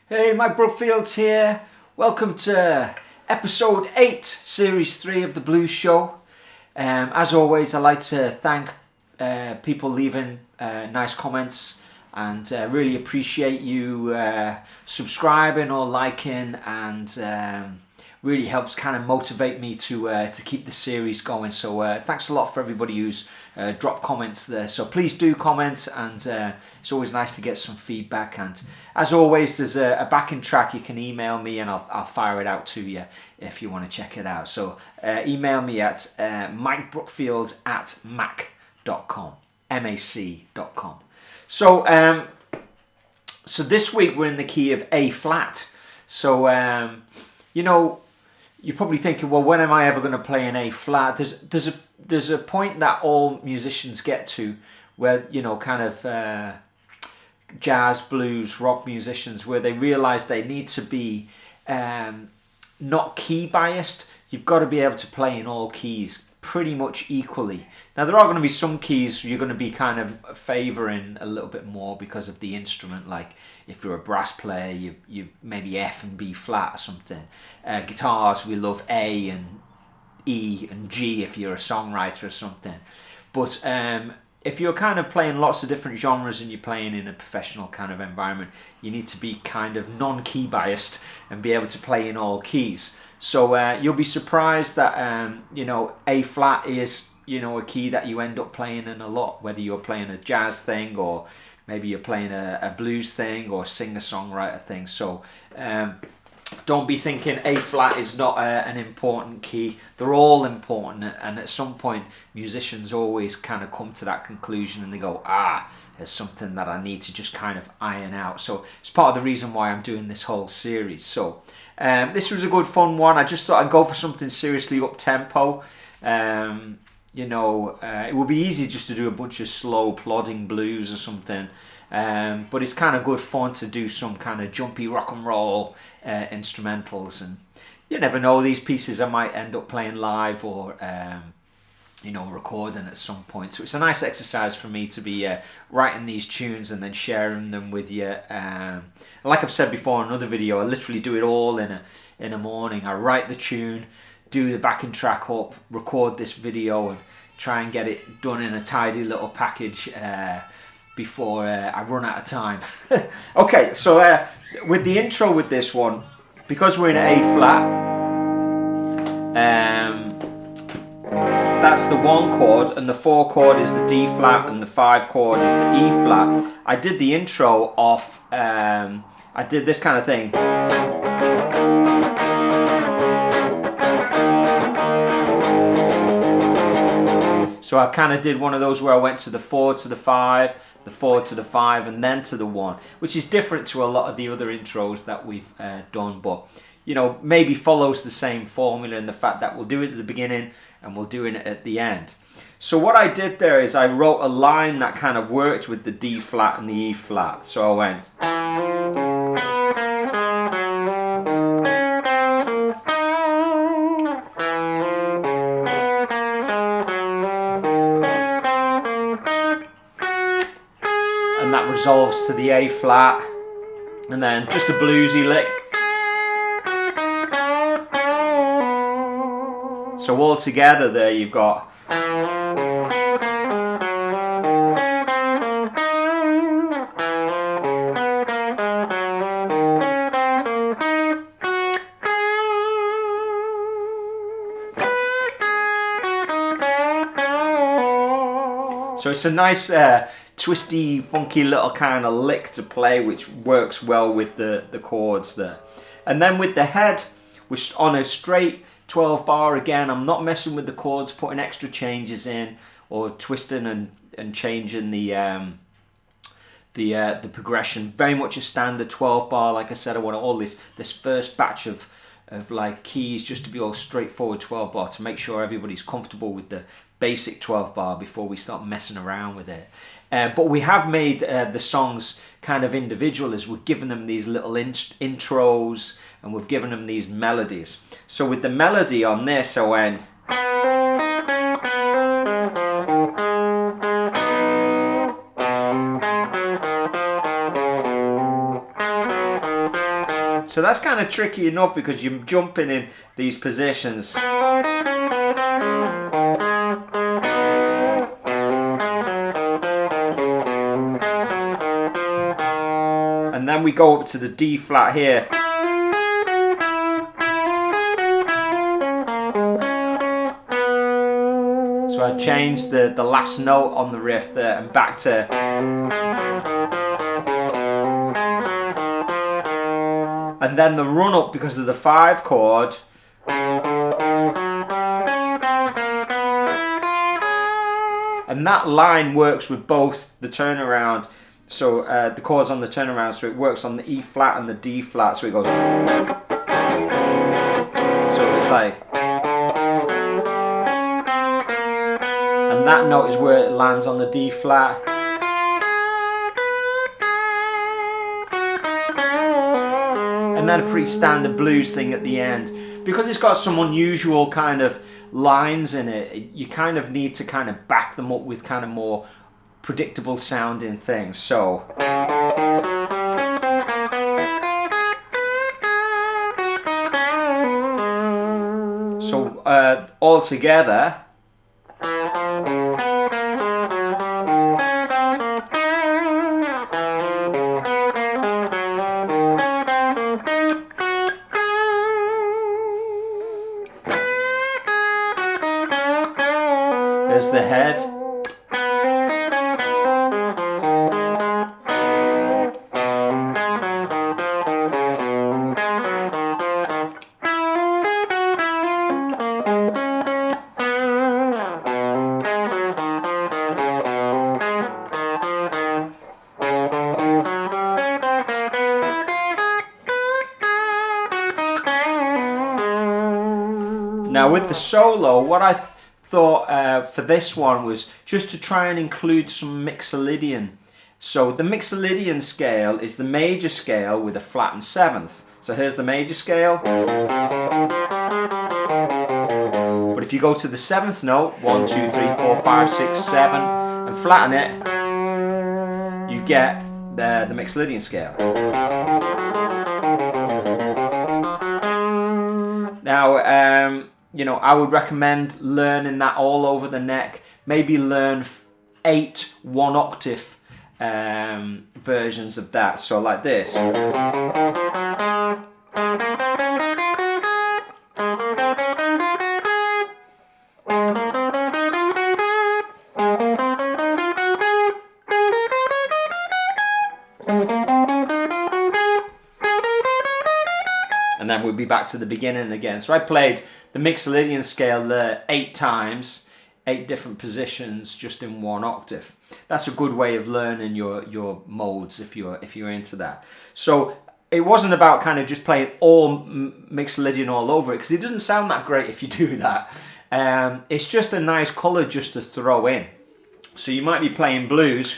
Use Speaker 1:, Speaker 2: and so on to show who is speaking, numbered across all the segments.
Speaker 1: Hey, Mike Brookfield here. Welcome to episode 8, series 3 of the Blues Show. As always, I like to thank people leaving nice comments and really appreciate you subscribing or liking, and really helps kind of motivate me to keep the series going. So thanks a lot for everybody who's dropped comments there. So please do comment, and it's always nice to get some feedback. And as always, there's a backing track. You can email me and I'll fire it out to you if you want to check it out. So email me at mikebrookfield@mac.com, mac.com. So so this week we're in the key of A flat. So you know, you're probably thinking, well, when am I ever going to play an A flat? There's a point that all musicians get to where, you know, kind of jazz, blues, rock musicians, where they realize they need to be not key biased. You've got to be able to play in all keys pretty much equally. Now, there are going to be some keys you're going to be kind of favoring a little bit more because of the instrument. Like if you're a brass player, you maybe F and B flat or something. Guitars, we love A and E and G if you're a songwriter or something. But if you're kind of playing lots of different genres and you're playing in a professional kind of environment, you need to be kind of non-key biased and be able to play in all keys. So you'll be surprised that you know, A flat is, you know, a key that you end up playing in a lot, whether you're playing a jazz thing or maybe you're playing a blues thing or a singer-songwriter thing. So don't be thinking A flat is not an important key. They're all important, and at some point musicians always kind of come to that conclusion and they go, there's something that I need to just kind of iron out. So it's part of the reason why I'm doing this whole series. So this was a good fun one. I just thought I'd go for something seriously up-tempo. You know, it would be easy just to do a bunch of slow plodding blues or something. But it's kind of good fun to do some kind of jumpy rock and roll instrumentals, and you never know, these pieces I might end up playing live or you know, recording at some point. So it's a nice exercise for me to be writing these tunes and then sharing them with you. Like I've said before in another video, I literally do it all in a morning. I write the tune, do the backing track up, record this video, and try and get it done in a tidy little package before I run out of time. Okay, so with the intro with this one, because we're in A flat, that's the 1 chord, and the 4 chord is the D flat, and the 5 chord is the E flat. I did the intro off, I did this kind of thing. So I kind of did one of those where I went to the 4 to the 5, the 4 to the 5, and then to the 1, which is different to a lot of the other intros that we've done, but you know, maybe follows the same formula in the fact that we'll do it at the beginning and we'll do it at the end. So what I did there is I wrote a line that kind of worked with the D flat and the E flat. So I went. And that resolves to the A flat, and then just a bluesy lick. So all together there you've got. So it's a nice twisty, funky little kind of lick to play, which works well with the chords there. And then with the head, we're on a straight 12 bar again. I'm not messing with the chords, putting extra changes in or twisting and changing the progression. Very much a standard 12 bar. Like I said, I want all this first batch of like keys just to be all straightforward 12 bar to make sure everybody's comfortable with the basic 12 bar before we start messing around with it. But we have made the songs kind of individual as we've given them these little intros and we've given them these melodies. So with the melody on this, I went. So that's kind of tricky enough because you're jumping in these positions. And then we go up to the D flat here. So I changed the last note on the riff there and back to. And then the run up because of the 5 chord. And that line works with both the turnaround. So the chords on the turnaround, so it works on the E flat and the D flat. So it goes. So it's like. And that note is where it lands on the D flat. And then a pretty standard blues thing at the end. Because it's got some unusual kind of lines in it, you kind of need to kind of back them up with kind of more predictable sounding things. So all together. There's the head. Now with the solo, what I thought for this one was just to try and include some Mixolydian. So the Mixolydian scale is the major scale with a flattened 7th. So here's the major scale. But if you go to the 7th note, 1, 2, 3, 4, 5, 6, 7, and flatten it, you get the Mixolydian scale. Now, you know, I would recommend learning that all over the neck. Maybe learn 8 1-octave versions of that. So like this. and then we'd be back to the beginning again. So I played the Mixolydian scale 8 times, 8 different positions just in 1 octave. That's a good way of learning your modes if you're into that. So it wasn't about kind of just playing all Mixolydian all over it, because it doesn't sound that great if you do that. It's just a nice colour just to throw in. So you might be playing blues.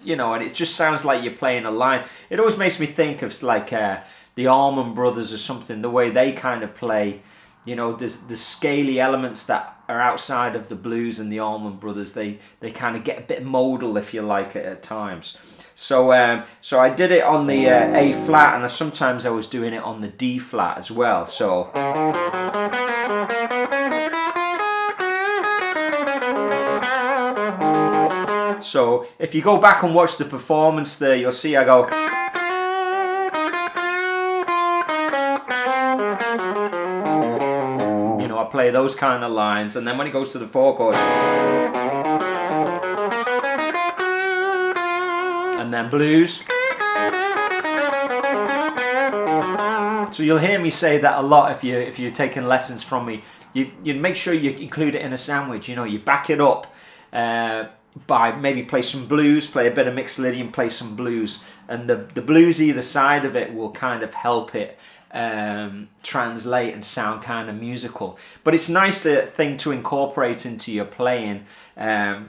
Speaker 1: You know, and it just sounds like you're playing a line. It always makes me think of like the Allman Brothers or something, the way they kind of play. You know, there's the scaly elements that are outside of the blues and the Allman Brothers. They kind of get a bit modal, if you like, at times. So so I did it on the A flat, and sometimes I was doing it on the D flat as well. So if you go back and watch the performance there, you'll see I go. You know, I play those kind of lines, and then when it goes to the 4 chord, and then blues. So you'll hear me say that a lot if you're taking lessons from me. You make sure you include it in a sandwich. You know, you back it up by maybe play some blues, play a bit of Mixolydian, play some blues, and the blues either side of it will kind of help it translate and sound kind of musical. But it's a nice thing to incorporate into your playing. Another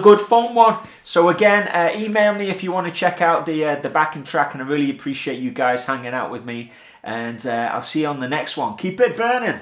Speaker 1: good fun one. So again, email me if you want to check out the backing track, and I really appreciate you guys hanging out with me, and I'll see you on the next one. Keep it burning.